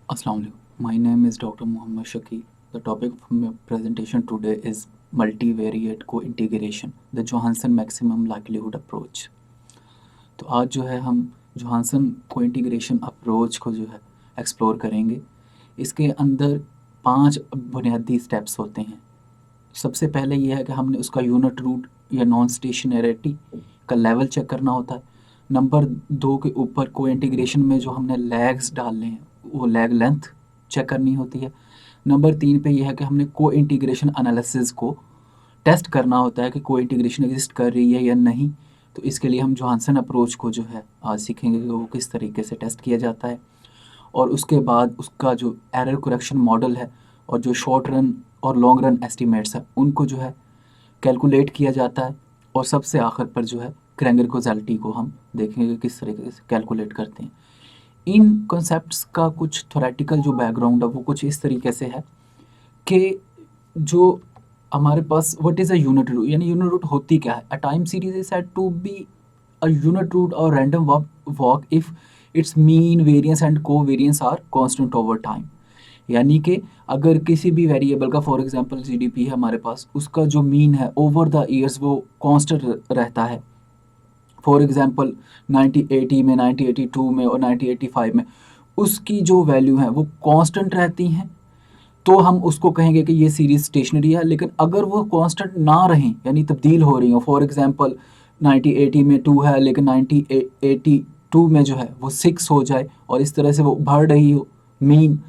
Assalamu alaikum. My name is Dr. Muhammad Shaki. The topic of my presentation today is multivariate co-integration, the Johanson maximum likelihood approach. तो आज जो है हम Johansson को-इंटीग्रेशन approach को जो है एक्सप्लोर करेंगे। इसके अंदर 5 बुनियादी स्टेप्स होते हैं। सबसे पहले ये है कि हमने उसका यूनिट रूट या नॉन स्टेशनैरिटी का लेवल चेक करना होता है। नंबर 2 के ऊपर को-इंटीग्रेशन में जो हमने लैग्स डालने हैं वो लैग लेंथ चेक करनी होती है। नंबर 3 पे ये है कि हमने को-इंटीग्रेशन एनालिसिस को टेस्ट करना होता है कि को-इंटीग्रेशन एग्जिस्ट कर रही है या नहीं। तो इसके लिए हम जोहानसन अप्रोच को जो है आज सीखेंगे कि वो किस तरीके से टेस्ट किया जाता है। और उसके बाद उसका जो एरर करेक्शन मॉडल है और जो शॉर्ट रन और लॉन्ग रन एस्टिमेट्स है उनको जो है कैलकुलेट किया जाता है। और सबसे आखिर पर जो है क्रेंगर कॉज़ैलिटी को हम देखेंगे किस तरीके से कैलकुलेट करते हैं। इन कॉन्सेप्ट्स का कुछ थ्योरेटिकल जो बैकग्राउंड है वो कुछ इस तरीके से है कि जो हमारे पास what is a unit root, यानी यूनिट रूट होती क्या है। A time series is said to be a unit root और random walk if its mean variance and covariance are constant over time. यानी कि अगर किसी भी वेरिएबल का फॉर एग्जांपल जीडीपी है हमारे पास, उसका जो मीन है ओवर द ईयर्स वो कांस्टेंट रहता है। फॉर एग्जांपल 1980 में, 1982 में और 1985 में उसकी जो वैल्यू है वो कांस्टेंट रहती हैं, तो हम उसको कहेंगे कि ये सीरीज़ स्टेशनरी है। लेकिन अगर वो कांस्टेंट ना रहें यानी तब्दील हो रही हो, फॉर एग्जांपल 1980 में 2 है लेकिन 1982 में जो है वो 6 हो जाए और इस तरह से वो बढ़ रही हो मीन,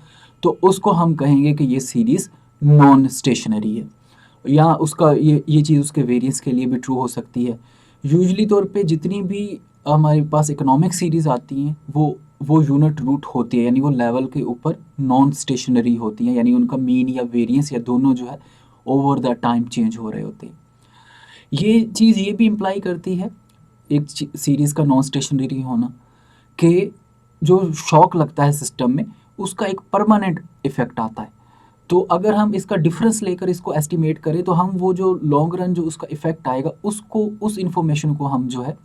तो उसको हम कहेंगे कि ये सीरीज़ नॉन स्टेशनरी है। या उसका ये चीज़ उसके वेरिएंस के लिए भी ट्रू हो सकती है। यूजुअली तौर पे जितनी भी हमारे पास इकोनॉमिक सीरीज़ आती हैं वो यूनिट रूट होती है, यानी वो लेवल के ऊपर नॉन स्टेशनरी होती हैं, यानी उनका मीन या वेरिएंस या दोनों जो है ओवर द टाइम चेंज हो रहे होते हैं। ये चीज़ ये भी इम्प्लाई करती है एक सीरीज़ का नॉन स्टेशनरी होना कि जो शॉक लगता है सिस्टम में उसका एक परमानेंट इफ़ेक्ट आता है। तो अगर हम इसका डिफरेंस लेकर इसको एस्टिमेट करें तो हम वो जो लॉन्ग रन जो उसका इफ़ेक्ट आएगा उसको उस इन्फॉर्मेशन को हम जो है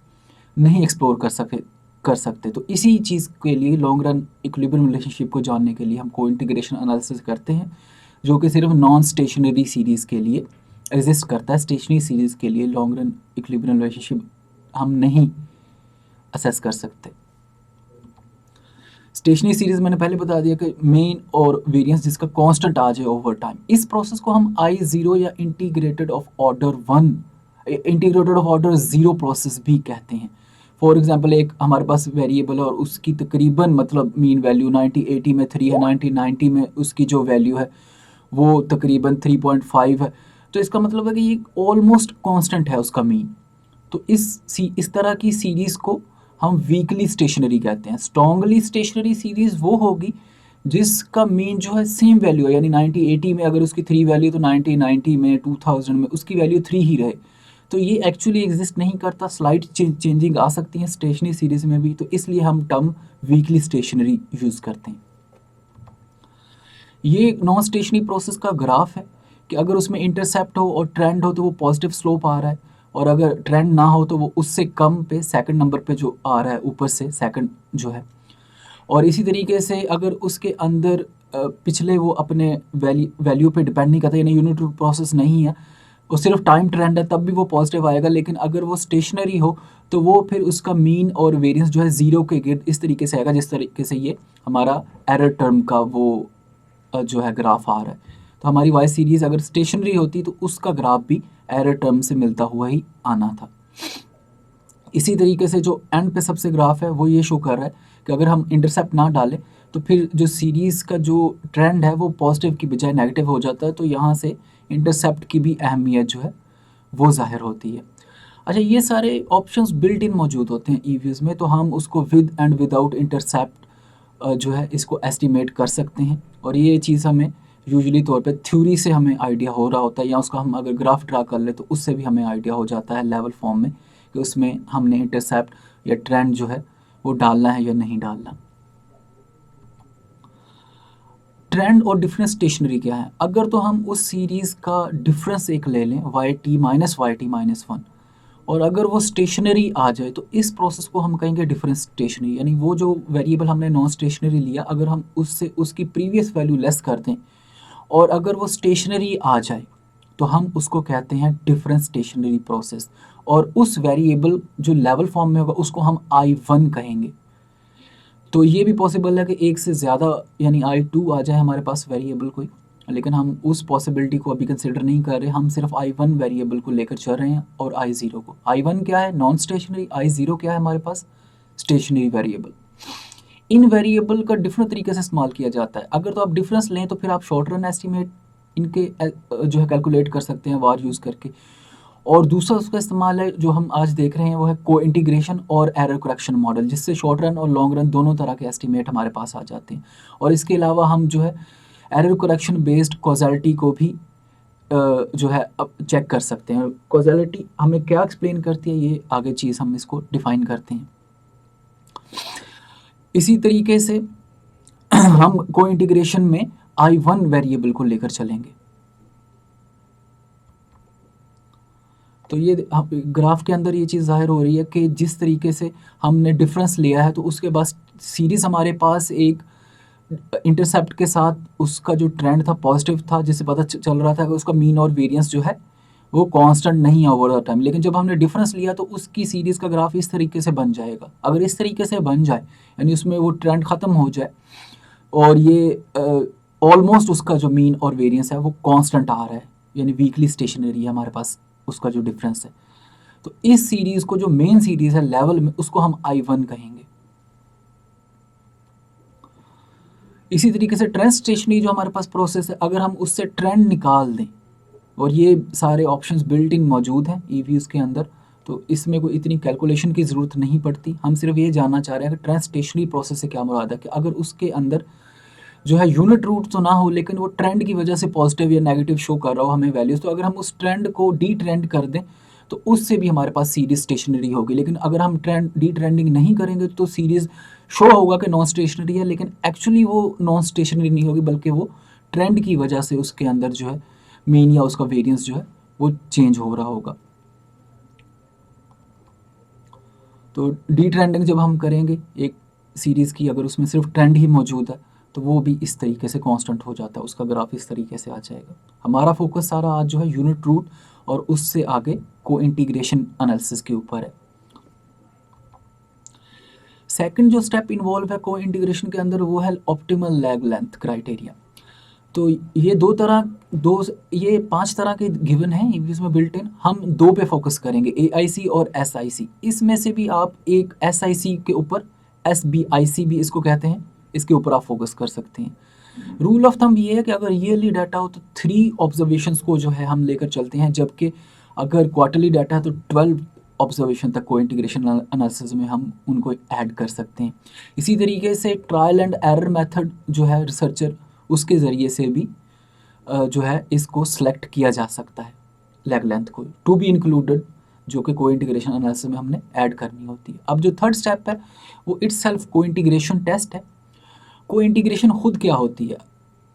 नहीं एक्सप्लोर कर सकते। तो इसी चीज़ के लिए लॉन्ग रन इक्विलिब्रियम रिलेशनशिप को जानने के लिए हम को-इंटीग्रेशन एनालिसिस करते हैं, जो कि सिर्फ नॉन स्टेशनरी सीरीज़ के लिए एग्जिस्ट करता है। स्टेशनरी सीरीज़ के लिए लॉन्ग रन इक्विलिब्रियम रिलेशनशिप हम नहीं असेस कर सकते। स्टेशनरी सीरीज़ मैंने पहले बता दिया कि मेन और वेरिएंस जिसका कांस्टेंट आ जाए ओवर टाइम, इस प्रोसेस को हम I0 या इंटीग्रेटेड ऑफ ऑर्डर 0 प्रोसेस भी कहते हैं। फॉर एग्जांपल एक हमारे पास वेरिएबल है और उसकी तकरीबन मतलब मीन वैल्यू 1980 में 3 है, 1990 में उसकी जो वैल्यू है वो तकरीबन 3.5 है। तो इसका मतलब है कि ये ऑलमोस्ट कांस्टेंट है उसका मीन। तो इस तरह की सीरीज़ को हम वीकली स्टेशनरी कहते हैं। स्ट्रॉन्गली स्टेशनरी सीरीज़ वो होगी जिसका मीन जो है सेम वैल्यू है, यानी 1980 में अगर उसकी 3 वैल्यू तो 1990 में 2000 में उसकी वैल्यू 3 ही रहे। तो ये एक्चुअली एग्जिस्ट नहीं करता, स्लाइट चेंजिंग आ सकती है स्टेशनरी सीरीज़ में भी, तो इसलिए हम टर्म वीकली स्टेशनरी यूज़ करते हैं। ये नॉन स्टेशनरी प्रोसेस का ग्राफ है कि अगर उसमें इंटरसेप्ट हो और ट्रेंड हो तो वो पॉजिटिव स्लोप आ रहा है, और अगर ट्रेंड ना हो तो वो उससे कम पे सेकंड नंबर पे जो आ रहा है ऊपर से सेकंड जो है। और इसी तरीके से अगर उसके अंदर पिछले वो अपने वैल्यू पे डिपेंड नहीं करता, यानी यूनिट रूट प्रोसेस नहीं है, वो सिर्फ टाइम ट्रेंड है, तब भी वो पॉजिटिव आएगा। लेकिन अगर वो स्टेशनरी हो तो वो फिर उसका मीन और वेरिएंस जो है ज़ीरो के गिर्द इस तरीके से आएगा जिस तरीके से ये हमारा एरर टर्म का वो जो है ग्राफ आ रहा है। तो हमारी वाई सीरीज़ अगर स्टेशनरी होती तो उसका ग्राफ भी एरर टर्म से मिलता हुआ ही आना था। इसी तरीके से जो एंड पे सबसे ग्राफ है वो ये शो कर रहा है कि अगर हम इंटरसेप्ट ना डालें तो फिर जो सीरीज़ का जो ट्रेंड है वो पॉजिटिव की बजाय नेगेटिव हो जाता है। तो यहाँ से इंटरसेप्ट की भी अहमियत जो है वो ज़ाहिर होती है। अच्छा, ये सारे ऑप्शंस बिल्ट इन मौजूद होते हैं ईवीज़ में, तो हम उसको विद एंड विदाउट इंटरसेप्ट जो है इसको एस्टिमेट कर सकते हैं। और ये चीज़ हमें यूजुअली तौर पे थ्योरी से हमें आइडिया हो रहा होता है, या उसका हम अगर ग्राफ ड्रा कर ले तो उससे भी हमें आइडिया हो जाता है लेवल फॉर्म में कि उसमें हमने इंटरसेप्ट या ट्रेंड जो है वो डालना है या नहीं डालना। ट्रेंड और डिफरेंस स्टेशनरी क्या है? अगर तो हम उस सीरीज़ का डिफरेंस एक ले लें वाई टी माइनस वन, और अगर वो स्टेशनरी आ जाए तो इस प्रोसेस को हम कहेंगे डिफरेंस स्टेशनरी, यानी वो जो वेरिएबल हमने नॉन स्टेशनरी लिया अगर हम उससे उसकी प्रीवियस वैल्यू लेस कर दें और अगर वो स्टेशनरी आ जाए तो हम उसको कहते हैं डिफरेंस स्टेशनरी प्रोसेस, और उस वेरिएबल जो लेवल फॉर्म में होगा उसको हम I1 कहेंगे। तो ये भी पॉसिबल है कि एक से ज़्यादा यानी I2 आ जाए हमारे पास वेरिएबल कोई, लेकिन हम उस पॉसिबिलिटी को अभी कंसिडर नहीं कर रहे, हम सिर्फ I1 वेरिएबल को लेकर चल रहे हैं और I0 को। I1 क्या है? Non stationery. I0 क्या है हमारे पास? Stationary variable. इन वेरिएबल का डिफरेंट तरीके से इस्तेमाल किया जाता है। अगर तो आप डिफरेंस लें तो फिर आप शॉर्ट रन एस्टिमेट इनके जो है कैलकुलेट कर सकते हैं वार यूज़ करके, और दूसरा उसका इस्तेमाल है जो हम आज देख रहे हैं वो है को इंटीग्रेशन और एरर करेक्शन मॉडल, जिससे शॉर्ट रन और लॉन्ग रन दोनों तरह के एस्टिमेट हमारे पास आ जाते हैं। और इसके अलावा हम जो है एरर करेक्शन बेस्ड कॉजैलिटी को भी जो है अब चेक कर सकते हैं। कॉजैलिटी हमें क्या एक्सप्लेन करती है ये आगे चीज़ हम इसको डिफाइन करते हैं। इसी तरीके से हम को इंटीग्रेशन में I1 वेरिएबल को लेकर चलेंगे। तो ये ग्राफ के अंदर ये चीज़ ज़ाहिर हो रही है कि जिस तरीके से हमने डिफरेंस लिया है तो उसके बाद सीरीज़ हमारे पास एक इंटरसेप्ट के साथ उसका जो ट्रेंड था पॉजिटिव था, जिससे पता चल रहा था कि उसका मीन और वेरिएंस जो है वो कांस्टेंट नहीं है ओवर द टाइम। लेकिन जब हमने डिफरेंस लिया तो उसकी सीरीज़ का ग्राफ इस तरीके से बन जाएगा। अगर इस तरीके से बन जाए यानी उसमें वो ट्रेंड ख़त्म हो जाए और ये ऑलमोस्ट उसका जो मीन और वेरिएंस है वो कांस्टेंट आ रहा है, यानी वीकली स्टेशनरी है हमारे पास उसका जो डिफरेंस है, तो इस सीरीज़ को जो मेन सीरीज़ है लेवल में उसको हम I1 कहेंगे। इसी तरीके से ट्रेंड स्टेशनरी जो हमारे पास प्रोसेस है, अगर हम उससे ट्रेंड निकाल दें, और ये सारे ऑप्शंस बिल्ट इन मौजूद हैं EVs के अंदर, तो इसमें कोई इतनी कैलकुलेशन की ज़रूरत नहीं पड़ती। हम सिर्फ ये जानना चाह रहे हैं कि ट्रेंड स्टेशनरी प्रोसेस से क्या मुराद है, कि अगर उसके अंदर जो है यूनिट रूट तो ना हो लेकिन वो ट्रेंड की वजह से पॉजिटिव या नेगेटिव शो कर रहा हो हमें वैल्यूज़, तो अगर हम उस ट्रेंड को डी ट्रेंड कर दें तो उससे भी हमारे पास सीरीज़ स्टेशनरी होगी। लेकिन अगर हम ट्रेंड डी ट्रेंडिंग नहीं करेंगे तो सीरीज़ शो होगा कि नॉन स्टेशनरी है, लेकिन एक्चुअली वो नॉन स्टेशनरी नहीं होगी, बल्कि वो ट्रेंड की वजह से उसके अंदर जो है मीन या उसका वेरिएंस जो है वो चेंज हो रहा होगा। तो डी ट्रेंडिंग जब हम करेंगे एक सीरीज़ की, अगर उसमें सिर्फ ट्रेंड ही मौजूद है तो वो भी इस तरीके से कांस्टेंट हो जाता है, उसका ग्राफ इस तरीके से आ जाएगा। हमारा फोकस सारा आज जो है यूनिट रूट और उससे आगे को इंटीग्रेशन एनालिसिस के ऊपर है। सेकंड जो स्टेप इन्वॉल्व है को इंटीग्रेशन के अंदर वो है ऑप्टिमल लैग लेंथ क्राइटेरिया। तो ये ये 5 तरह के गिवन हैं इसमें बिल्ट इन, हम 2 पे फोकस करेंगे, AIC और SIC। इसमें से भी आप एक SIC के ऊपर SBIC भी इसको कहते हैं, इसके ऊपर आप फोकस कर सकते हैं। रूल ऑफ थंब ये है कि अगर ईयरली डाटा हो तो 3 ऑब्जर्वेशंस को जो है हम लेकर चलते हैं, जबकि अगर क्वार्टरली डाटा है तो 12 ऑब्जर्वेशन तक को इंटीग्रेशन एनालिसिस में हम उनको ऐड कर सकते हैं। इसी तरीके से ट्रायल एंड एरर मेथड जो है रिसर्चर उसके ज़रिए से भी जो है इसको सेलेक्ट किया जा सकता है लैग लेंथ को टू बी इंक्लूडेड, जो कि को इंटीग्रेशन एनालिसिस में हमने ऐड करनी होती है। अब जो थर्ड स्टेप है वो इटसेल्फ को इंटीग्रेशन टेस्ट है। को इंटीग्रेशन खुद क्या होती है?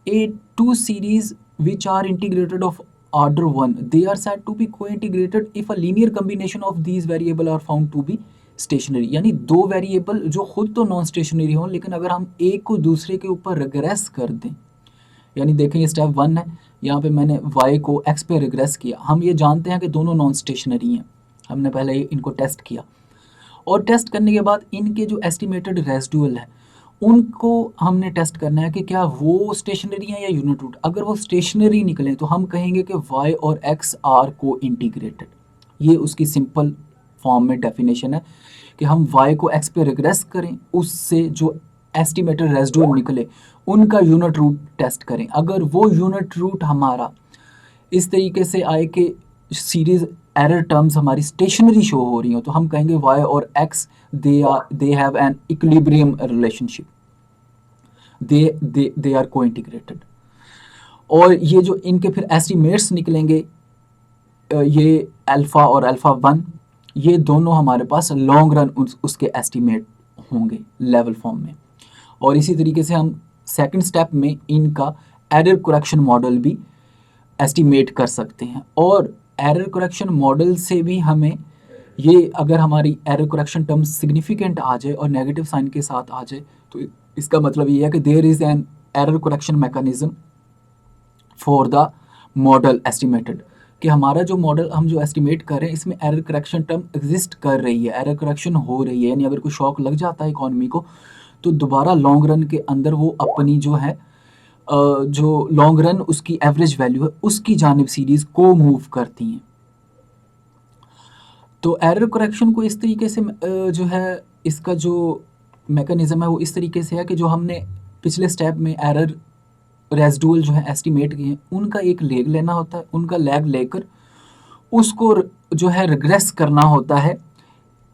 A two series which are integrated of order 1 they are said to be co-integrated if a linear combination of these variable are found to be stationary, यानी 2 वेरिएबल जो खुद तो नॉन स्टेशनरी हों लेकिन अगर हम एक को दूसरे के ऊपर रिग्रेस कर दें, यानी देखें ये स्टेप 1 है, यहाँ पे मैंने y को x पे रिग्रेस किया, हम ये जानते हैं कि दोनों नॉन स्टेशनरी हैं, हमने पहले इनको टेस्ट किया और टेस्ट करने के बाद इनके जो एस्टिमेटेड रेसिडुअल है उनको हमने टेस्ट करना है कि क्या वो स्टेशनरी है या यूनिट रूट। अगर वो स्टेशनरी निकलें तो हम कहेंगे कि y और x आर को इंटीग्रेटेड। ये उसकी सिंपल फॉर्म में डेफिनेशन है कि हम y को x पे रिग्रेस करें, उससे जो एस्टिमेटेड रेसिडुअल निकले उनका यूनिट रूट टेस्ट करें। अगर वो यूनिट रूट हमारा इस तरीके से आए कि सीरीज एरर टर्म्स हमारी स्टेशनरी शो हो रही हो तो हम कहेंगे y और x they have an equilibrium relationship, they are co-integrated। और ये जो इनके फिर एस्टिमेट्स निकलेंगे ये अल्फ़ा और अल्फ़ा 1, ये दोनों हमारे पास लॉन्ग रन उसके एस्टिमेट होंगे लेवल फॉर्म में। और इसी तरीके से हम सेकंड स्टेप में इनका एरर करेक्शन मॉडल भी एस्टिमेट कर सकते हैं, और एरर करेक्शन मॉडल से भी हमें ये अगर हमारी एरर करेक्शन टर्म सिग्निफिकेंट आ जाए और नेगेटिव साइन के साथ आ जाए तो इसका मतलब ये है कि there is an error correction mechanism for the model estimated, कि हमारा जो मॉडल हम जो एस्टिमेट कर रहे हैं इसमें एरर करेक्शन टर्म एग्जिस्ट कर रही है, एरर करेक्शन हो रही है। यानी अगर कोई शॉक लग जाता है इकॉनमी को तो दोबारा लॉन्ग रन के अंदर वो अपनी जो है जो लॉन्ग रन उसकी एवरेज वैल्यू है उसकी जानिब सीरीज को मूव करती हैं। तो एरर करेक्शन को इस तरीके से जो है इसका जो मैकेनिज्म है वो इस तरीके से है कि जो हमने पिछले स्टेप में एरर रेजिडुअल जो है एस्टिमेट किए हैं उनका एक लेग लेना होता है, उनका लैग लेकर उसको जो है रिग्रेस करना होता है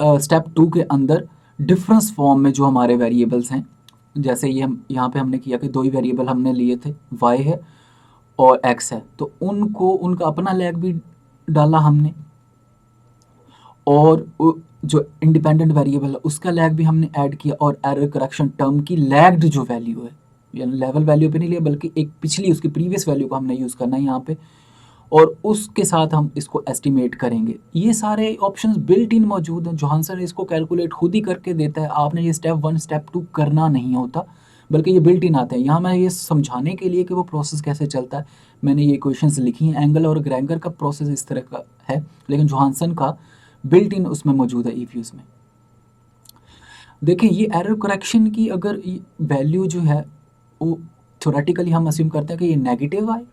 स्टेप 2 के अंदर डिफरेंस फॉर्म में जो हमारे वेरिएबल्स हैं। जैसे ये हम यहाँ पे हमने किया कि दो ही वेरिएबल हमने लिए थे, y है और x है, तो उनको उनका अपना लैग भी डाला हमने और जो इंडिपेंडेंट वेरिएबल है उसका लैग भी हमने ऐड किया और एरर करेक्शन टर्म की लैग्ड जो वैल्यू है, यानी लेवल वैल्यू पे नहीं लिया बल्कि एक पिछली उसकी प्रीवियस वैल्यू को हमने यूज़ करना है यहाँ पे और उसके साथ हम इसको एस्टिमेट करेंगे। ये सारे ऑप्शंस बिल्ट इन मौजूद हैं, जोहानसन इसको कैलकुलेट खुद ही करके देता है, आपने ये स्टेप 1 स्टेप 2 करना नहीं होता बल्कि ये बिल्ट इन आते हैं। यहाँ मैं ये समझाने के लिए कि वो प्रोसेस कैसे चलता है मैंने ये क्वेश्चंस लिखी हैं। एंगल और ग्रेंगर का प्रोसेस इस तरह का है लेकिन जोहानसन का बिल्ट इन उसमें मौजूद है ईफ्यूज में। देखिए ये एरर करेक्शन की अगर वैल्यू जो है वो थ्योरेटिकली हम अस्यूम करते हैं कि ये नेगेटिव आए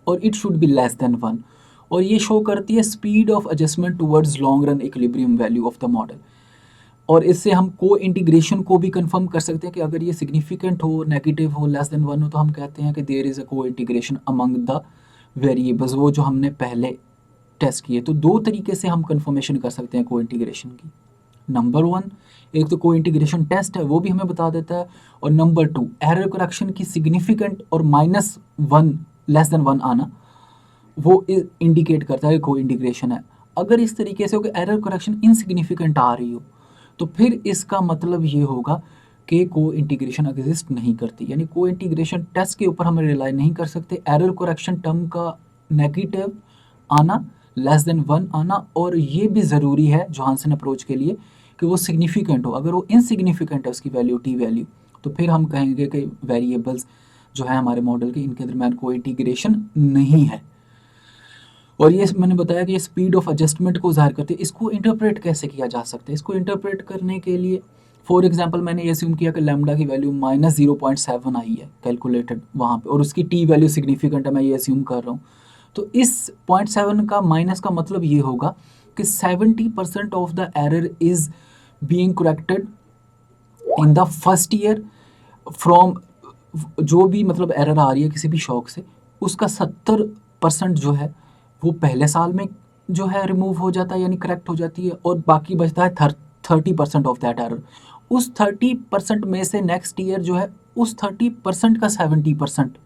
और it should be less than 1 और ये शो करती है speed of adjustment towards long run equilibrium value of the model. और इससे हम को इंटीग्रेशन को भी कंफर्म कर सकते हैं कि अगर ये सिग्निफिकेंट हो, नेगेटिव हो, लेस देन 1 हो तो हम कहते हैं कि देयर इज़ अ को इंटीग्रेशन अमंग द वेरिएबल्स, वो जो हमने पहले टेस्ट किए। तो दो तरीके से हम कंफर्मेशन कर सकते हैं को इंटीग्रेशन की। नंबर 1 एक तो को इंटीग्रेशन टेस्ट है वो भी हमें बता देता है और नंबर 2 एरर करेक्शन की सिग्निफिकेंट और -1 लेस देन 1 आना वो इंडिकेट करता है को इंटीग्रेशन है। अगर इस तरीके से हो कि एरर करेक्शन इनसिग्निफिकेंट आ रही हो तो फिर इसका मतलब ये होगा कि को इंटीग्रेशन एग्जिस्ट नहीं करती, यानी को इंटीग्रेशन टेस्ट के ऊपर हम रिलाई नहीं कर सकते। एरर करेक्शन टर्म का नेगेटिव आना, लेस देन 1 आना और ये भी ज़रूरी है जोहानसन अप्रोच के लिए कि वो सिग्निफिकेंट हो। अगर वो इनसिग्निफिकेंट है उसकी वैल्यू टी वैल्यू तो फिर हम कहेंगे कि वेरिएबल्स जो है हमारे मॉडल के इनके दरम्यान कोई इंटीग्रेशन नहीं है। और ये मैंने बताया कि ये स्पीड ऑफ एडजस्टमेंट को ज़ाहिर करते हैं। इसको इंटरप्रेट कैसे किया जा सकता है? इसको इंटरप्रेट करने के लिए फॉर एग्जांपल मैंने ये अस्यूम किया कि लैम्डा की वैल्यू -0.7 आई है कैलकुलेटेड वहाँ पे और उसकी टी वैल्यू सिग्निफिकेंट है, मैं ये अस्यूम कर रहा हूँ। तो इस 0.7 का माइनस का मतलब ये होगा कि 70% of the error is being corrected in the first year from, जो भी मतलब एरर आ रही है किसी भी शॉक से उसका 70% जो है वो पहले साल में जो है रिमूव हो जाता है यानी करेक्ट हो जाती है और बाकी बचता है 30% ऑफ दैट एरर। उस 30% में से नेक्स्ट ईयर जो है उस 30% का 70%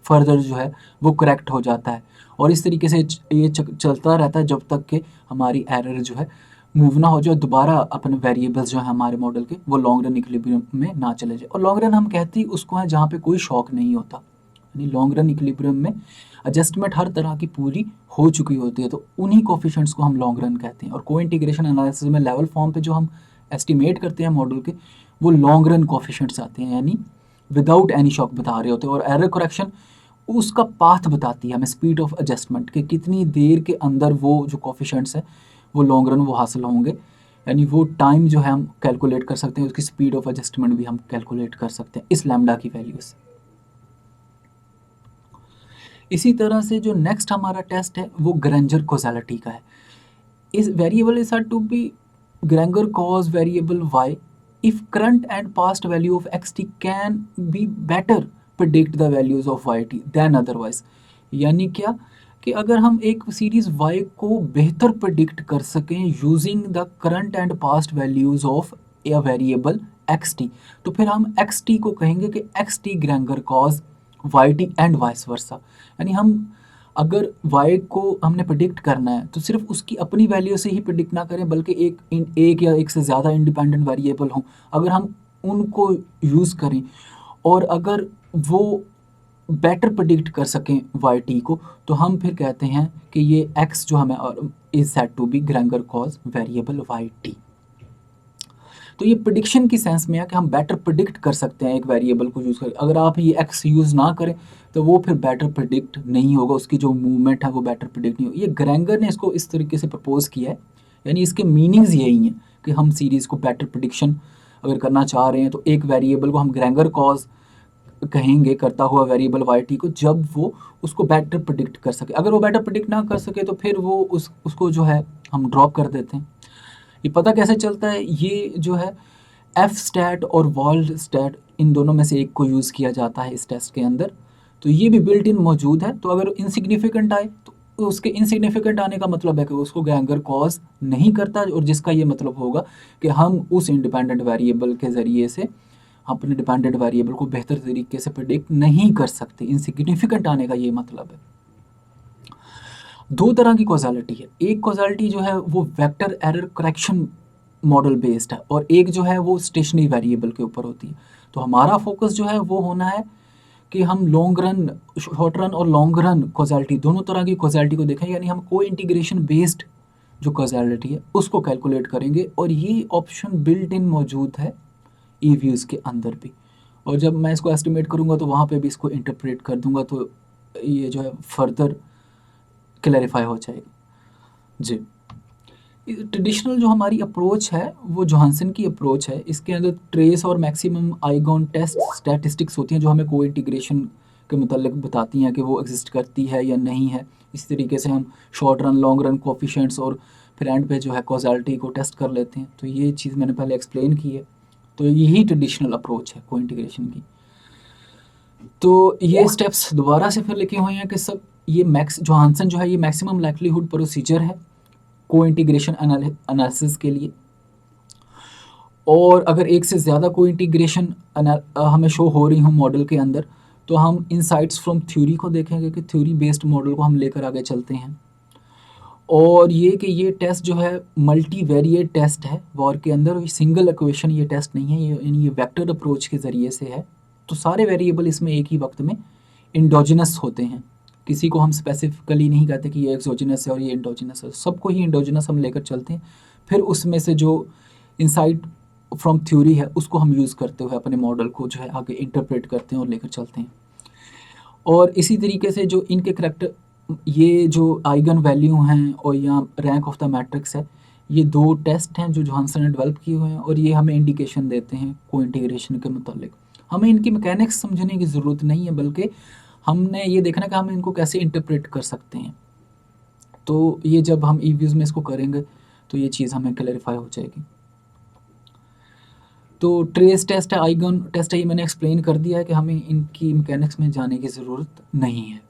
फर्दर जो है वो करेक्ट हो जाता है और इस तरीके से ये चलता रहता है जब तक कि हमारी एरर जो है मूव ना हो जाए, दोबारा अपने वेरिएबल्स जो है हमारे मॉडल के वो लॉन्ग रन इक्विलिब्रियम में ना चले जाए। और लॉन्ग रन हम कहते ही उसको है जहाँ पे कोई शॉक नहीं होता, यानी लॉन्ग रन इक्विलिब्रियम में एडजस्टमेंट हर तरह की पूरी हो चुकी होती है, तो उन्हीं कोफिशिएंट्स को हम लॉन्ग रन कहते हैं। और को इंटीग्रेशन एनालिसिस में लेवल फॉर्म पे जो हम एस्टिमेट करते हैं मॉडल के वो लॉन्ग रन कोफिशिएंट्स आते हैं, यानी विदाउट एनी शॉक बता रहे होते हैं। और एरर करेक्शन उसका पाथ बताती है हमें स्पीड ऑफ एडजस्टमेंट कि कितनी देर के अंदर वो जो कोफिशिएंट्स है वो लॉन्ग रन वो हासिल होंगे, यानी वो टाइम जो है हम कैलकुलेट कर सकते हैं, उसकी स्पीड ऑफ एडजस्टमेंट भी हम कैलकुलेट कर सकते हैं इस लैम्डा की वैल्यू से। इसी तरह से जो नेक्स्ट हमारा टेस्ट है वो ग्रेंजर कॉजैलिटी का है। इस variable is said to be Granger cause variable y if current and past value of xt can be better predict the values of yt than otherwise। यानी क्या कि अगर हम एक सीरीज y को बेहतर प्रिडिक्ट कर सकें using the current and past values of a variable xt तो फिर हम xt को कहेंगे कि xt Granger cause yt and vice versa. यानी हम अगर y को हमने प्रिडिक्ट करना है तो सिर्फ उसकी अपनी वैल्यू से ही प्रिडिक्ट ना करें बल्कि एक या एक से ज़्यादा इंडिपेंडेंट वेरिएबल हों, अगर हम उनको यूज़ करें और अगर वो बेटर प्रिडिक्ट कर सकें वाई टी को, तो हम फिर कहते हैं कि ये एक्स जो हमें is said to be Granger cause variable Y T. तो ये प्रिडिक्शन की सेंस में है कि हम बेटर प्रिडिक्ट कर सकते हैं एक वेरिएबल को यूज़ करके। अगर आप ये एक्स यूज़ ना करें तो वो फिर बेटर प्रिडिक्ट नहीं होगा, उसकी जो मूवमेंट है वो बेटर प्रिडिक्ट नहीं होगी। ये ग्रेंगर ने इसको इस तरीके से प्रपोज किया है, यानी इसके मीनिंग्स यही हैं कि हम सीरीज़ को बेटर प्रिडिक्शन अगर करना चाह रहे हैं तो एक वेरिएबल को हम ग्रेंगर कॉज कहेंगे करता हुआ वेरिएबल वाई टी को, जब वो उसको बेटर प्रिडिक्ट कर सके। अगर वो बेटर प्रिडिक्ट ना कर सके तो फिर वो उसको जो है हम ड्रॉप कर देते हैं। ये पता कैसे चलता है? ये जो है एफ स्टैट और वॉल्ड स्टैट, इन दोनों में से एक को यूज़ किया जाता है इस टेस्ट के अंदर। तो ये भी बिल्ट इन मौजूद है। तो अगर इनसिग्निफिकेंट आए तो उसके इनसिग्निफिकेंट आने का मतलब है कि उसको ग्रेंगर कॉज नहीं करता, और जिसका ये मतलब होगा कि हम उस इंडिपेंडेंट वेरिएबल के ज़रिए से अपने डिपेंडेंट वेरिएबल को बेहतर तरीके से प्रिडिक्ट नहीं कर सकते। इनसिग्निफिकेंट आने का ये मतलब है। दो तरह की कॉजैलिटी है। एक कॉजैलिटी जो है वो vector error correction model based है, और एक जो है वो स्टेशनरी वेरिएबल के ऊपर होती है। तो हमारा फोकस जो है वो होना है कि हम लॉन्ग रन, शॉर्ट रन और लॉन्ग रन कॉजैलिटी, दोनों तरह की कॉजैलिटी को देखें, यानी हम को इंटीग्रेशन बेस्ड जो कॉजैलिटी है उसको कैलकुलेट करेंगे। और ये ऑप्शन बिल्ट इन मौजूद है ई व्यूज़ के अंदर भी, और जब मैं इसको एस्टिमेट करूँगा तो वहाँ पे भी इसको इंटरप्रेट कर दूँगा, तो ये जो है फर्दर क्लैरिफाई हो जाएगा। जी, ट्रेडिशनल जो हमारी अप्रोच है वो जोहानसन की अप्रोच है। इसके अंदर ट्रेस और मैक्सिमम आइगन टेस्ट स्टैटिस्टिक्स होती हैं जो हमें को इंटीग्रेशन के मुतालिक बताती हैं कि वो एग्जिस्ट करती है या नहीं है। इस तरीके से हम short run, long run coefficients और फिर एंड पे जो है कॉजैलिटी को टेस्ट कर लेते हैं। तो ये चीज़ मैंने पहले एक्सप्लेन की है। तो यही ट्रेडिशनल अप्रोच है को इंटीग्रेशन की। तो ये स्टेप्स दोबारा से फिर लिखे हुए हैं कि सब ये जोहानसन जो है ये मैक्सिमम लाइक्लीहुड प्रोसीजर है को इंटीग्रेशन एनालिसिस के लिए। और अगर एक से ज़्यादा को इंटीग्रेशन हमें शो हो रही हो मॉडल के अंदर, तो हम इनसाइट्स फ्रॉम थ्योरी को देखेंगे कि थ्योरी बेस्ड मॉडल को हम लेकर आगे चलते हैं। और ये कि ये टेस्ट जो है मल्टी वेरिएट टेस्ट है वॉर के अंदर, सिंगल इक्वेशन ये टेस्ट नहीं है, ये वेक्टर अप्रोच के ज़रिए से है। तो सारे वेरिएबल इसमें एक ही वक्त में इंडोजिनस होते हैं। किसी को हम स्पेसिफिकली नहीं कहते कि ये एक्सोजिनस है और ये इंडोजिनस है, सबको ही इंडोजिनस हम लेकर चलते हैं। फिर उसमें से जो इनसाइट फ्रॉम थ्योरी है उसको हम यूज़ करते हुए अपने मॉडल को जो है आगे इंटरप्रेट करते हैं और लेकर चलते हैं। और इसी तरीके से जो इनके करैक्टर, ये जो आइगन वैल्यू हैं और या रैंक ऑफ द मैट्रिक्स है, ये दो टेस्ट हैं जो जोहानसन ने डेवलप किए हुए हैं, और ये हमें इंडिकेशन देते हैं को इंटीग्रेशन के मुतालिक। हमें इनकी मैकेनिक्स समझने की ज़रूरत नहीं है, बल्कि हमने ये देखना कि हम इनको कैसे इंटरप्रेट कर सकते हैं। तो ये जब हम ई व्यूज़ में इसको करेंगे तो ये चीज़ हमें क्लैरिफाई हो जाएगी। तो ट्रेस टेस्ट है, आइगन टेस्ट है, ये मैंने एक्सप्लेन कर दिया है कि हमें इनकी मैकेनिक्स में जाने की ज़रूरत नहीं है।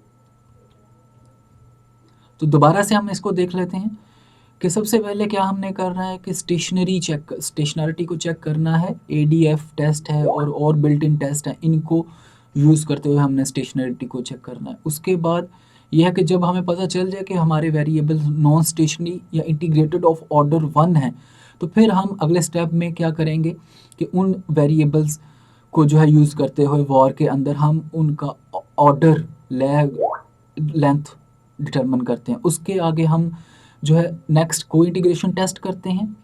तो दोबारा से हम इसको देख लेते हैं कि सबसे पहले क्या हमने करना है कि स्टेशनरिटी को चेक करना है। ADF टेस्ट है और बिल्ट इन टेस्ट है, इनको यूज़ करते हुए हमने स्टेशनरिटी को चेक करना है। उसके बाद यह है कि जब हमें पता चल जाए कि हमारे वेरिएबल नॉन स्टेशनरी या इंटीग्रेटेड ऑफ ऑर्डर 1 है, तो फिर हम अगले स्टेप में क्या करेंगे कि उन वेरिएबल्स को जो है यूज़ करते हुए वॉर के अंदर हम उनका ऑर्डर लेंथ डिटरमिन करते हैं। उसके आगे हम जो है नेक्स्ट को इंटीग्रेशन टेस्ट करते हैं,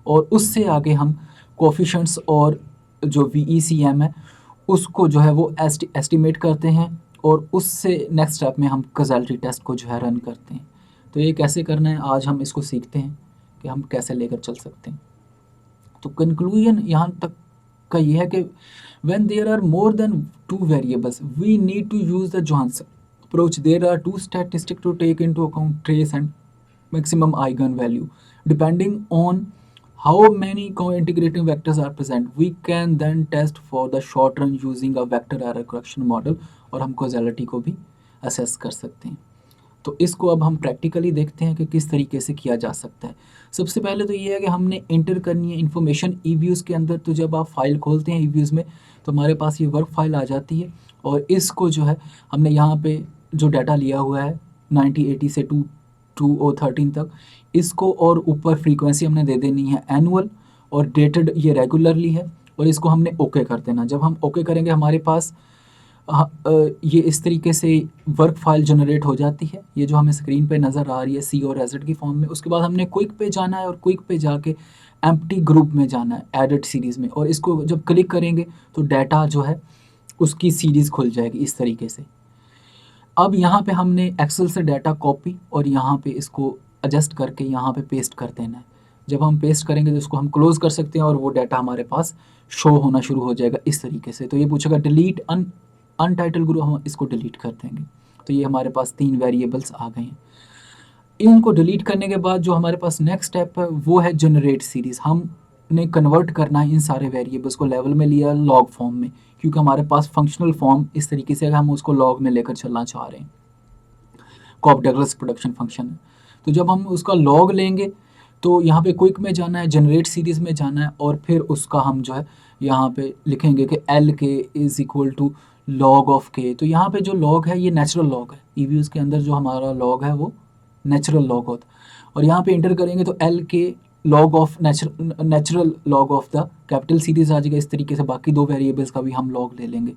और उससे आगे हम कोफिशिएंट्स और जो VECM है उसको जो है वो एस्टिमेट करते हैं, और उससे नेक्स्ट स्टेप में हम कॉजैलिटी टेस्ट को जो है रन करते हैं। तो ये कैसे करना है आज हम इसको सीखते हैं कि हम कैसे लेकर चल सकते हैं। तो कंक्लूजन यहाँ तक का ये है कि when there are more than 2 variables we need to use the Johansson approach. There are 2 statistics to take into account, trace and maximum eigenvalue. Depending on how many co-integrating vectors are present, we can then test for the short run using a vector error correction model, और हम causality को भी assess कर सकते हैं। तो इसको अब हम प्रैक्टिकली देखते हैं कि किस तरीके से किया जा सकता है। सबसे पहले तो ये है कि हमने इंटर करनी है इन्फॉर्मेशन ई व्यूज़ के अंदर। तो जब आप फाइल खोलते हैं ई व्यूज़ में तो हमारे पास ये वर्क फाइल आ जाती है, और इसको जो है हमने यहाँ पे जो डाटा लिया हुआ है 1980 से 2013 तक, इसको और ऊपर फ्रीक्वेंसी हमने दे देनी है एनुअल, और डेटेड ये रेगुलरली है, और इसको हमने ओके कर देना। जब हम ओके करेंगे हमारे पास ये इस तरीके से वर्क फाइल जनरेट हो जाती है, ये जो हमें स्क्रीन पे नज़र आ रही है सी और एजेड की फॉर्म में। उसके बाद हमने क्विक पे जाना है और क्विक पे जाके एम्प्टी ग्रुप में जाना है एडेड सीरीज़ में, और इसको जब क्लिक करेंगे तो डाटा जो है उसकी सीरीज़ खुल जाएगी इस तरीके से। अब यहाँ पे हमने एक्सेल से डाटा कॉपी और यहाँ पे इसको एडजस्ट करके यहाँ पे पेस्ट कर देना है। जब हम पेस्ट करेंगे तो इसको हम क्लोज़ कर सकते हैं और वो डाटा हमारे पास शो होना शुरू हो जाएगा इस तरीके से। तो ये पूछेगा डिलीट अनटाइटल ग्रुप, हम इसको डिलीट कर देंगे। तो ये हमारे पास 3 वेरिएबल्स आ गए हैं। इनको डिलीट करने के बाद जो हमारे पास नेक्स्ट स्टेप है वो है जनरेट सीरीज़। हमने कन्वर्ट करना है इन सारे वेरिएबल्स को, लेवल में लिया लॉग फॉर्म में, क्योंकि हमारे पास फंक्शनल फॉर्म इस तरीके से हम उसको लॉग में लेकर चलना चाह रहे हैं। कॉप डगलस प्रोडक्शन फंक्शन है। तो जब हम उसका लॉग लेंगे तो यहाँ पे क्विक में जाना है, जनरेट सीरीज़ में जाना है, और फिर उसका हम जो है यहाँ पे लिखेंगे कि L K is equal to log of K. तो यहाँ पे जो लॉग है ये नेचुरल लॉग है, ईवीएस के अंदर जो हमारा लॉग है वो नेचुरल लॉग होता है। और यहाँ पे इंटर करेंगे तो एल के log of natural log of the capital series आ जाएगा इस तरीके से। बाकी 2 वेरिएबल्स का भी हम लॉग ले लेंगे।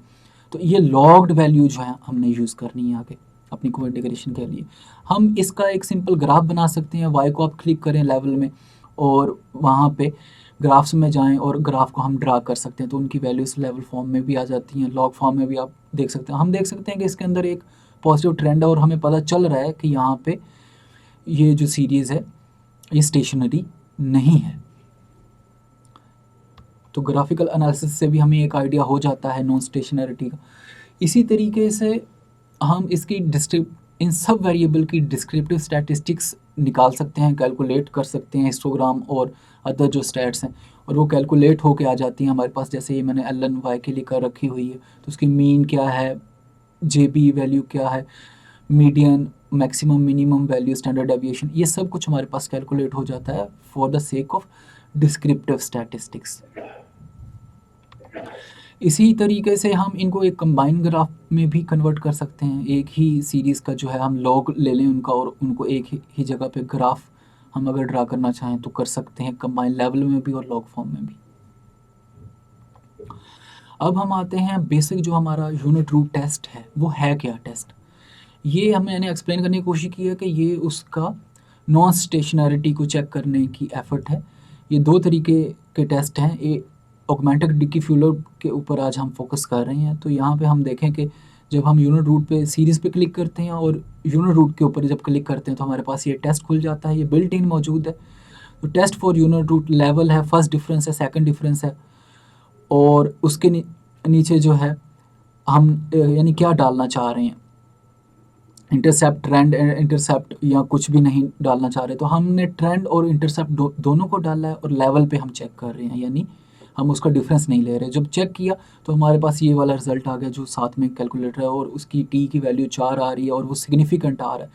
तो ये लॉग्ड वैल्यू जो है हमने यूज़ करनी है आगे अपनी को इंटीग्रेशन के लिए। हम इसका एक सिंपल ग्राफ बना सकते हैं। वाई को आप क्लिक करें लेवल में और वहाँ पे ग्राफ्स में जाएं और ग्राफ को हम ड्रा कर सकते हैं, तो उनकी वैल्यूज़ लेवल फॉर्म में भी आ जाती हैं, लॉग फॉर्म में भी आप देख सकते हैं। हम देख सकते हैं कि इसके अंदर एक पॉजिटिव ट्रेंड है और हमें पता चल रहा है कि यहाँ पे ये जो सीरीज़ है ये स्टेशनरी नहीं है। तो ग्राफिकल एनालिसिस से भी हमें एक आइडिया हो जाता है नॉन स्टेशनरिटी का। इसी तरीके से हम इसकी इन सब वेरिएबल की डिस्क्रिप्टिव स्टैटिस्टिक्स निकाल सकते हैं, कैलकुलेट कर सकते हैं, हिस्टोग्राम और अदर जो स्टैट्स हैं, और वो कैलकुलेट होके आ जाती हैं हमारे पास। जैसे ये मैंने एल एन वाई के लिए कर रखी हुई है, तो उसकी मीन क्या है, जे बी वैल्यू क्या है, median, maximum, minimum value, standard deviation, ये सब कुछ हमारे पास कैलकुलेट हो जाता है for the sake of descriptive statistics. इसी तरीके से हम इनको एक कंबाइन ग्राफ में भी कन्वर्ट कर सकते हैं। एक ही सीरीज़ का जो है हम लॉग ले लें उनका और उनको एक ही जगह पे ग्राफ हम अगर ड्रा करना चाहें तो कर सकते हैं, कंबाइन लेवल में भी और लॉग फॉर्म में भी। अब हम आते हैं बेसिक जो हमारा यूनिट रूट टेस्ट है वो है क्या टेस्ट। ये मैंने एक्सप्लेन करने की कोशिश की है कि ये उसका नॉन स्टेशनरिटी को चेक करने की एफर्ट है। ये 2 तरीके के टेस्ट हैं। एक ऑगमेंटेड डिफ्यूलर के ऊपर आज हम फोकस कर रहे हैं। तो यहाँ पे हम देखें कि जब हम यूनिट रूट पे सीरीज़ पे क्लिक करते हैं और यूनिट रूट के ऊपर जब क्लिक करते हैं तो हमारे पास ये टेस्ट खुल जाता है, ये बिल्ट इन मौजूद है। तो test for unit root level है, फर्स्ट डिफरेंस है, सेकंड डिफरेंस है, और उसके नीचे जो है हम यानी क्या डालना चाह रहे हैं, इंटरसेप्ट, ट्रेंड, इंटरसेप्ट या कुछ भी नहीं डालना चाह रहे। तो हमने ट्रेंड और इंटरसेप्ट दोनों को डाला है और लेवल पे हम चेक कर रहे हैं, यानी हम उसका डिफरेंस नहीं ले रहे। जब चेक किया तो हमारे पास ये वाला रिजल्ट आ गया जो साथ में कैलकुलेटर है, और उसकी टी की वैल्यू 4 आ रही है और वो सिग्निफिकेंट आ रहा है,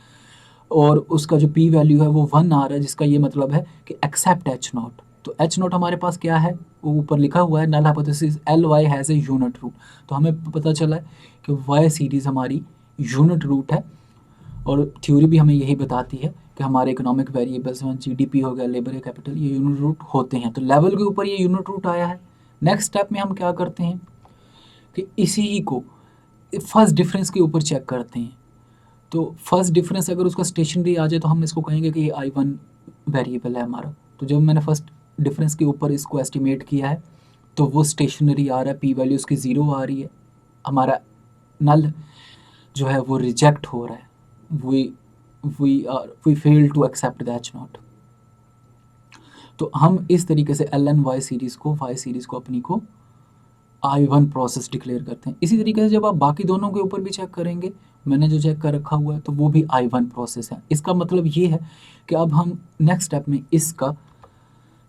और उसका जो पी वैल्यू है वो 1 आ रहा है, जिसका ये मतलब है कि एक्सेप्ट एच नॉट। तो एच नॉट हमारे पास क्या है, वो ऊपर लिखा हुआ है null hypothesis L Y has a unit root. तो हमें पता चला है कि वाई सीरीज़ हमारी यूनिट रूट है, और थ्योरी भी हमें यही बताती है कि हमारे इकोनॉमिक वेरिएबल्स में जीडीपी हो गया, लेबर या कैपिटल, ये यूनिट रूट होते हैं। तो लेवल के ऊपर ये यूनिट रूट आया है। नेक्स्ट स्टेप में हम क्या करते हैं कि इसी ही को फर्स्ट डिफरेंस के ऊपर चेक करते हैं। तो फर्स्ट डिफरेंस अगर उसका स्टेशनरी आ जाए तो हम इसको कहेंगे कि ये I1 वेरिएबल है हमारा। तो जब मैंने फर्स्ट डिफरेंस के ऊपर इसको एस्टिमेट किया है तो वो स्टेशनरी आ रहा है, पी वैल्यू उसकी 0 आ रही है, हमारा नल जो है वो रिजेक्ट हो रहा है, we fail to accept the H not. तो हम इस तरीके से एल एन वाई सीरीज़ को, वाई सीरीज़ को अपनी को I1 प्रोसेस डिक्लेयर करते हैं। इसी तरीके से जब आप बाकी दोनों के ऊपर भी चेक करेंगे, मैंने जो चेक कर रखा हुआ है तो वो भी I1 प्रोसेस है। इसका मतलब ये है कि अब हम नेक्स्ट स्टेप में इसका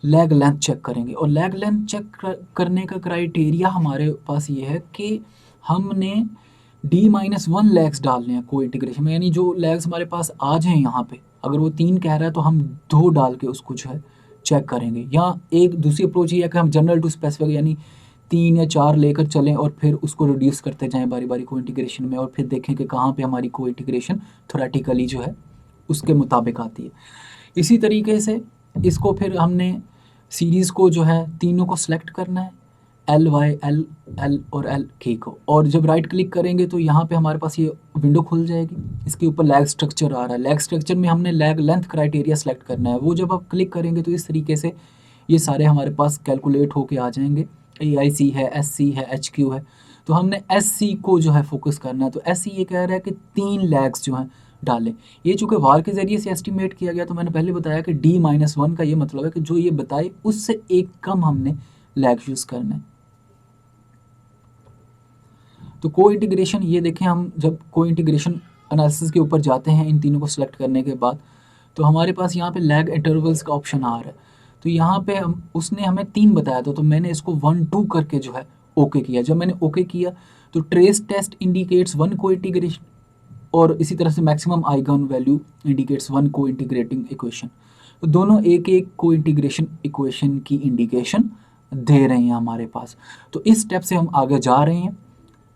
लैग लेंथ चेक करेंगे, और लैग लेंथ चेक करने का क्राइटेरिया हमारे पास ये है कि हमने D-1 लैग्स डालने हैं को इंटीग्रेशन में, यानी जो लैग्स हमारे पास आ जाएँ यहाँ पे, अगर वो 3 कह रहा है तो हम 2 डाल के उसको जो है चेक करेंगे। या एक दूसरी अप्रोच ये है कि हम जनरल टू स्पेसिफिक यानी 3 या 4 लेकर चलें और फिर उसको रिड्यूस करते जाएं बारी बारी को इंटीग्रेशन में, और फिर देखें कि कहाँ पे हमारी को इंटीग्रेशन थ्योरेटिकली जो है उसके मुताबिक आती है। इसी तरीके से इसको फिर हमने सीरीज़ को जो है तीनों को सिलेक्ट करना है, L और L K को, और जब राइट क्लिक करेंगे तो यहाँ पे हमारे पास ये विंडो खुल जाएगी। इसके ऊपर लैग स्ट्रक्चर आ रहा है। लैग स्ट्रक्चर में हमने लैग लेंथ क्राइटेरिया सेलेक्ट करना है। वो जब आप क्लिक करेंगे तो इस तरीके से ये सारे हमारे पास कैलकुलेट होके आ जाएंगे। AIC है, SC है, HQ है। तो हमने SC को जो है फोकस करना है। तो SC ये कह रहा है कि 3 लैग्स जो हैं डालें। ये चूँकि वार के ज़रिए से एस्टिमेट किया गया, तो मैंने पहले बताया कि D-1 का ये मतलब है कि जो ये बताए उससे एक कम हमने लैग यूज़ करना है। तो को इंटीग्रेशन, ये देखें, हम जब को इंटीग्रेशन एनालिसिस के ऊपर जाते हैं इन तीनों को सिलेक्ट करने के बाद, तो हमारे पास यहाँ पे लैग इंटरवल्स का ऑप्शन आ रहा है। तो यहाँ पे उसने हमें 3 बताया था, तो मैंने इसको 1 2 करके जो है ओके किया। जब मैंने ओके किया तो ट्रेस टेस्ट इंडिकेट्स 1 को इंटीग्रेशन, और इसी तरह से मैक्सिमम आइगन वैल्यू इंडिकेट्स 1 को इंटीग्रेटिंग इक्वेशन। तो दोनों एक एक को इंटीग्रेशन इक्वेशन की इंडिकेशन दे रहे हैं हमारे पास। तो इस स्टेप से हम आगे जा रहे हैं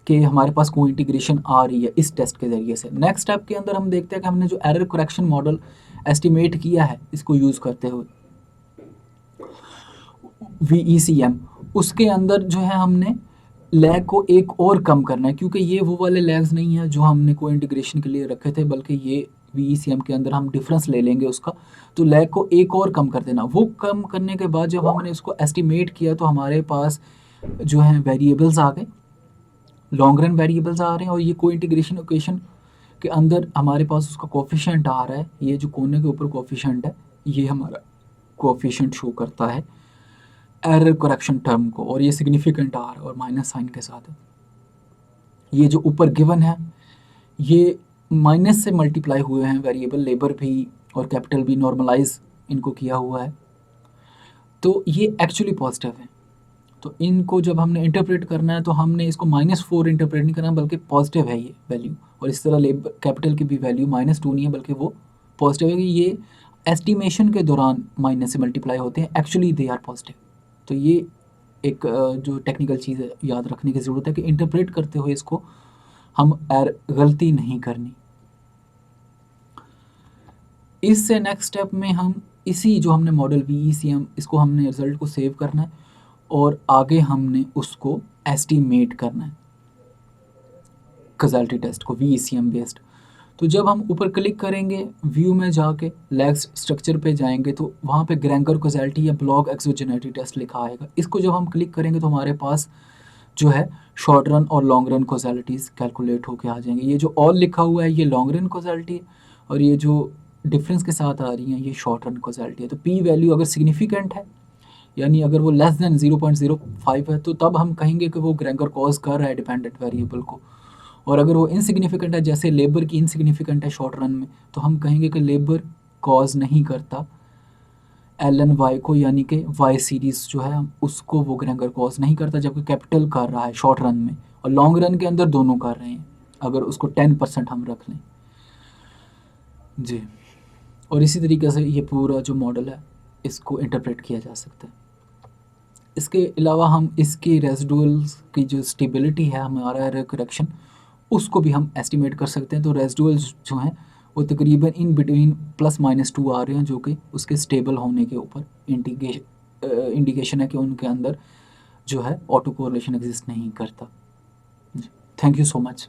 कि हमारे पास को इंटीग्रेशन आ रही है इस टेस्ट के ज़रिए से। नेक्स्ट स्टेप के अंदर हम देखते हैं कि हमने जो एरर करेक्शन मॉडल एस्टिमेट किया है इसको यूज़ करते हुए VECM, उसके अंदर जो है हमने लैग को एक और कम करना है, क्योंकि ये वो वाले लैग्स नहीं है जो हमने को इंटीग्रेशन के लिए रखे थे, बल्कि ये VECM के अंदर हम डिफरेंस ले लेंगे उसका। तो लैग को एक और कम कर देना। वो कम करने के बाद जब हमने उसको एस्टिमेट किया तो हमारे पास जो है वेरिएबल्स आ गए, लॉन्ग रन वेरिएबल्स आ रहे हैं, और ये को इंटीग्रेशन इक्वेशन के अंदर हमारे पास उसका कोफिशिएंट आ रहा है। ये जो कोने के ऊपर कोफिशिएंट है, ये हमारा कोफिशिएंट शो करता है एरर करेक्शन टर्म को, और ये सिग्निफिकेंट आ रहा है और माइनस साइन के साथ है। ये जो ऊपर गिवन है ये माइनस से मल्टीप्लाई हुए हैं वेरिएबल, लेबर भी और कैपिटल भी नॉर्मलाइज इनको किया हुआ है, तो ये एक्चुअली पॉजिटिव है। तो इनको जब हमने इंटरप्रेट करना है तो हमने इसको -4 इंटरप्रेट नहीं करना, बल्कि पॉजिटिव है ये वैल्यू। और इस तरह लेबर कैपिटल की भी वैल्यू -2 नहीं है, बल्कि वो पॉजिटिव है कि ये एस्टिमेशन के दौरान माइनस से मल्टीप्लाई होते हैं, एक्चुअली दे आर पॉजिटिव। तो ये एक जो टेक्निकल चीज़ है याद रखने की ज़रूरत है कि इंटरप्रेट करते हुए इसको हम गलती नहीं करनी। इससे नेक्स्ट स्टेप में हम इसी जो हमने मॉडल VECM, इसको हमने रिज़ल्ट को सेव करना है और आगे हमने उसको एस्टिमेट करना है कॉज़ैलिटी टेस्ट को VECM बेस्ड। तो जब हम ऊपर क्लिक करेंगे व्यू में जाके लैग स्ट्रक्चर पे जाएंगे तो वहाँ पे ग्रेंगर कॉज़ैलिटी या ब्लॉग एक्सोजेनिटी टेस्ट लिखा आएगा। इसको जब हम क्लिक करेंगे तो हमारे पास जो है शॉर्ट रन और लॉन्ग रन कॉज़ैलिटीज़ कैलकुलेट होके आ जाएंगे। ये जो ऑल लिखा हुआ है ये लॉन्ग रन कॉज़ैलिटी है, और ये जो डिफरेंस के साथ आ रही हैं ये शॉर्ट रन कॉज़ैलिटी है। तो P वैल्यू अगर सिग्निफिकेंट है, यानी अगर वो लेस देन 0.05 है, तो तब हम कहेंगे कि वो ग्रेंगर कॉज कर रहा है डिपेंडेंट वेरिएबल को। और अगर वो इनसिग्निफिकेंट है, जैसे लेबर की इनसिग्निफिकेंट है शॉर्ट रन में, तो हम कहेंगे कि लेबर कॉज नहीं करता LNY को, यानी कि Y सीरीज़ जो है हम उसको वो ग्रेंगर कॉज नहीं करता, जबकि कैपिटल कर रहा है शॉर्ट रन में, और लॉन्ग रन के अंदर दोनों कर रहे हैं अगर उसको 10% हम रख लें जी। और इसी तरीके से ये पूरा जो मॉडल है इसको इंटरप्रेट किया जा सकता है। इसके अलावा हम इसकी रेजिडुअल्स की जो स्टेबिलिटी है हमारा एरर करेक्शन, उसको भी हम एस्टिमेट कर सकते हैं। तो रेजिडुअल्स जो हैं वो तकरीबन इन बिटवीन +-2 आ रहे हैं, जो कि उसके स्टेबल होने के ऊपर इंडिकेशन है कि उनके अंदर जो है ऑटो कोरिलेशन एग्जिस्ट नहीं करता। Thank you so much.